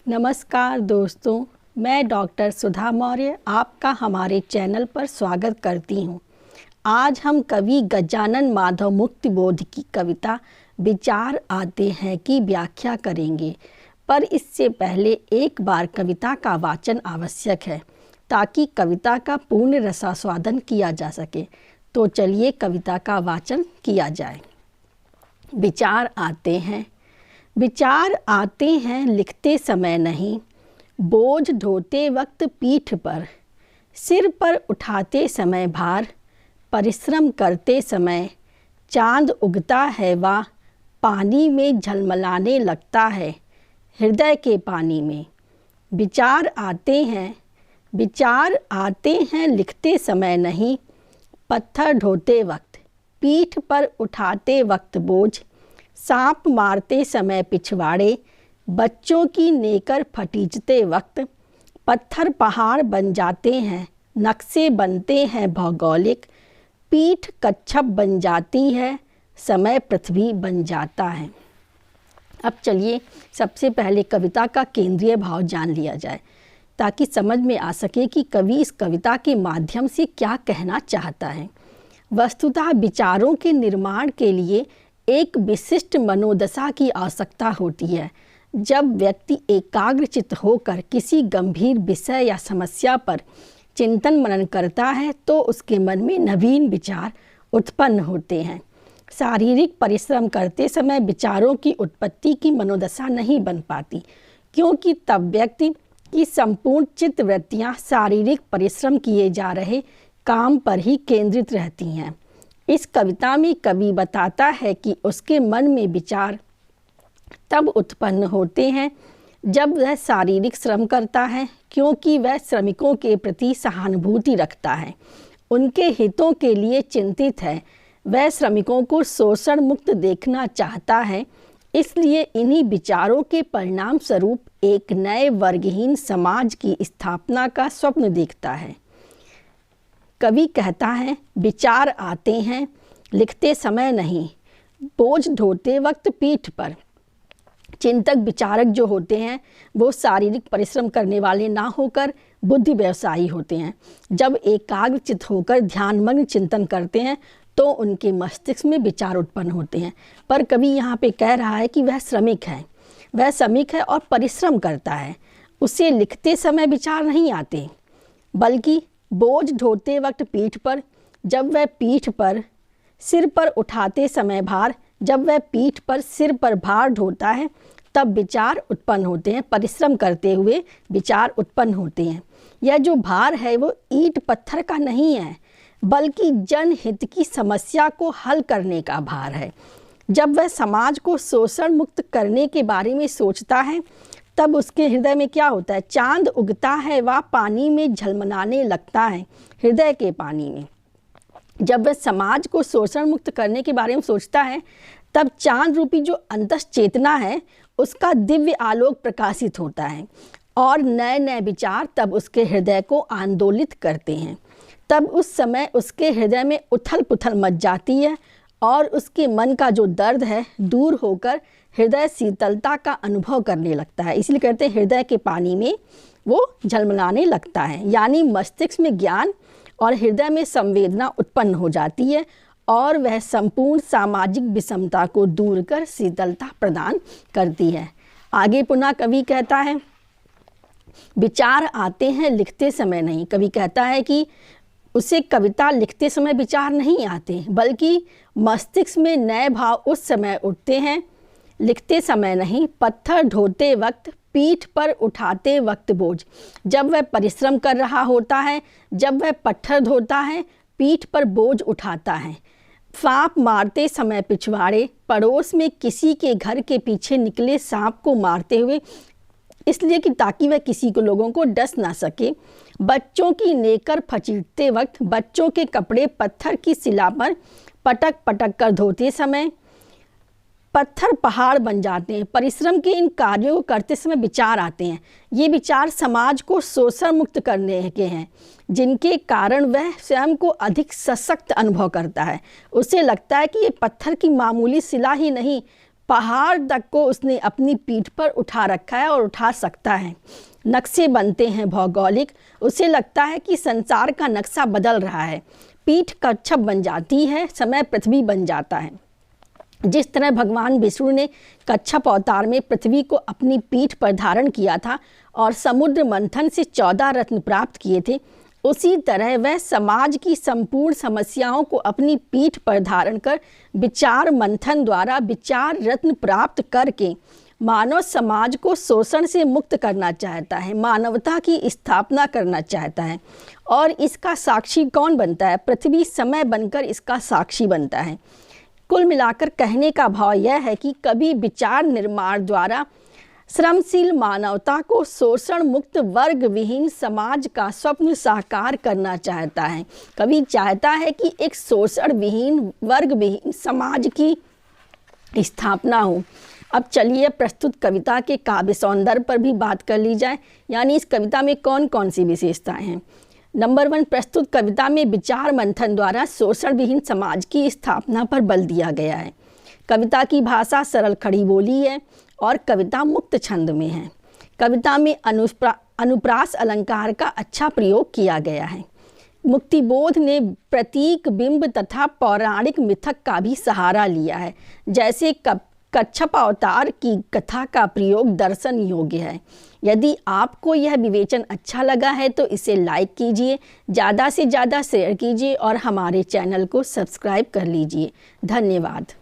नमस्कार दोस्तों, मैं डॉक्टर सुधा मौर्य आपका हमारे चैनल पर स्वागत करती हूँ। आज हम कवि गजानन माधव मुक्तिबोध की कविता विचार आते हैं की व्याख्या करेंगे, पर इससे पहले एक बार कविता का वाचन आवश्यक है ताकि कविता का पूर्ण रसास्वादन किया जा सके। तो चलिए कविता का वाचन किया जाए। विचार आते हैं लिखते समय नहीं, बोझ ढोते वक्त पीठ पर, सिर पर उठाते समय भार, परिश्रम करते समय चांद उगता है वा पानी में झलमलाने लगता है हृदय के पानी में। विचार आते हैं लिखते समय नहीं, पत्थर ढोते वक्त, पीठ पर उठाते वक्त बोझ, सांप मारते समय पिछवाड़े, बच्चों की नेकर फटीचते वक्त, पत्थर पहाड़ बन जाते हैं, नक्शे बनते हैं भौगोलिक, पीठ कच्छप बन जाती है, समय पृथ्वी बन जाता है। अब चलिए सबसे पहले कविता का केंद्रीय भाव जान लिया जाए ताकि समझ में आ सके कि कवि इस कविता के माध्यम से क्या कहना चाहता है। वस्तुतः विचारों के निर्माण के लिए एक विशिष्ट मनोदशा की आवश्यकता होती है। जब व्यक्ति एकाग्रचित्त होकर किसी गंभीर विषय या समस्या पर चिंतन मनन करता है तो उसके मन में नवीन विचार उत्पन्न होते हैं। शारीरिक परिश्रम करते समय विचारों की उत्पत्ति की मनोदशा नहीं बन पाती, क्योंकि तब व्यक्ति की संपूर्ण चित्त वृत्तियाँ शारीरिक परिश्रम किए जा रहे काम पर ही केंद्रित रहती हैं। इस कविता में कवि बताता है कि उसके मन में विचार तब उत्पन्न होते हैं जब वह शारीरिक श्रम करता है, क्योंकि वह श्रमिकों के प्रति सहानुभूति रखता है, उनके हितों के लिए चिंतित है, वह श्रमिकों को शोषण मुक्त देखना चाहता है। इसलिए इन्हीं विचारों के परिणाम स्वरूप एक नए वर्गहीन समाज की स्थापना का स्वप्न देखता है। कवि कहता है, विचार आते हैं लिखते समय नहीं, बोझ ढोते वक्त पीठ पर। चिंतक विचारक जो होते हैं वो शारीरिक परिश्रम करने वाले ना होकर बुद्धि व्यवसायी होते हैं। जब एकाग्रचित्त होकर ध्यानमग्न चिंतन करते हैं तो उनके मस्तिष्क में विचार उत्पन्न होते हैं। पर कवि यहाँ पे कह रहा है कि वह श्रमिक है और परिश्रम करता है। उसे लिखते समय विचार नहीं आते, बल्कि बोझ ढोते वक्त पीठ पर, जब वह पीठ पर सिर पर उठाते समय भार, जब वह पीठ पर सिर पर भार ढोता है तब विचार उत्पन्न होते हैं। परिश्रम करते हुए विचार उत्पन्न होते हैं। यह जो भार है वो ईंट पत्थर का नहीं है, बल्कि जनहित की समस्या को हल करने का भार है। जब वह समाज को शोषण मुक्त करने के बारे में सोचता है तब उसके हृदय में क्या होता है? चांद उगता है वह पानी में झलमलाने लगता है हृदय के पानी में। जब वह समाज को शोषण मुक्त करने के बारे में सोचता है तब चांद रूपी जो अंतस चेतना है उसका दिव्य आलोक प्रकाशित होता है और नए नए विचार तब उसके हृदय को आंदोलित करते हैं। तब उस समय उसके हृदय में उथल पुथल मच जाती है और उसके मन का जो दर्द है दूर होकर हृदय शीतलता का अनुभव करने लगता है। इसलिए कहते हैं हृदय के पानी में वो झलमलाने लगता है, यानी मस्तिष्क में ज्ञान और हृदय में संवेदना उत्पन्न हो जाती है और वह संपूर्ण सामाजिक विषमता को दूर कर शीतलता प्रदान करती है। आगे पुनः कवि कहता है, विचार आते हैं लिखते समय नहीं। कवि कहता है कि उसे कविता लिखते समय विचार नहीं आते, बल्कि मस्तिष्क में नए भाव उस समय उठते हैं, लिखते समय नहीं। पत्थर ढोते वक्त, पीठ पर उठाते वक्त बोझ, जब वह परिश्रम कर रहा होता है, जब वह पत्थर ढोता है, पीठ पर बोझ उठाता है। सांप मारते समय पिछवाड़े, पड़ोस में किसी के घर के पीछे निकले सांप को मारते हुए, इसलिए कि ताकि वह किसी को लोगों को डस ना सके। बच्चों की नेकर फचीटते वक्त, बच्चों के कपड़े पत्थर की शिला पर पटक पटक कर धोते समय पत्थर पहाड़ बन जाते हैं। परिश्रम के इन कार्यों को करते समय विचार आते हैं। ये विचार समाज को शोषण मुक्त करने के हैं, जिनके कारण वह स्वयं को अधिक सशक्त अनुभव करता है। उसे लगता है कि ये पत्थर की मामूली शिला ही नहीं, पहाड़ तक को उसने अपनी पीठ पर उठा रखा है और उठा सकता है। नक्शे बनते हैं भौगोलिक, उसे लगता है कि संसार का नक्शा बदल रहा है। पीठ कच्छप बन जाती है, समय पृथ्वी बन जाता है। जिस तरह भगवान विष्णु ने कच्छप अवतार में पृथ्वी को अपनी पीठ पर धारण किया था और समुद्र मंथन से 14 रत्न प्राप्त किए थे, उसी तरह वह समाज की संपूर्ण समस्याओं को अपनी पीठ पर धारण कर विचार मंथन द्वारा विचार रत्न प्राप्त करके मानव समाज को शोषण से मुक्त करना चाहता है, मानवता की स्थापना करना चाहता है। और इसका साक्षी कौन बनता है? पृथ्वी समय बनकर इसका साक्षी बनता है। कुल मिलाकर कहने का भाव यह है कि कभी विचार निर्माण द्वारा श्रमशील मानवता को शोषण मुक्त वर्ग विहीन समाज का स्वप्न साकार करना चाहता है। कभी चाहता है कि एक शोषण विहीन वर्ग विहीन समाज की स्थापना हो। अब चलिए प्रस्तुत कविता के काव्य सौंदर्य पर भी बात कर ली जाए, यानी इस कविता में कौन कौन सी विशेषताएं हैं। नंबर 1, प्रस्तुत कविता में विचार मंथन द्वारा शोषण विहीन समाज की स्थापना पर बल दिया गया है। कविता की भाषा सरल खड़ी बोली है और कविता मुक्त छंद में है। कविता में अनुप्रास अलंकार का अच्छा प्रयोग किया गया है। मुक्तिबोध ने प्रतीक बिंब तथा पौराणिक मिथक का भी सहारा लिया है। जैसे कच्छप अवतार की कथा का प्रयोग दर्शन योग्य है। यदि आपको यह विवेचन अच्छा लगा है तो इसे लाइक कीजिए, ज़्यादा से ज़्यादा शेयर कीजिए और हमारे चैनल को सब्सक्राइब कर लीजिए। धन्यवाद।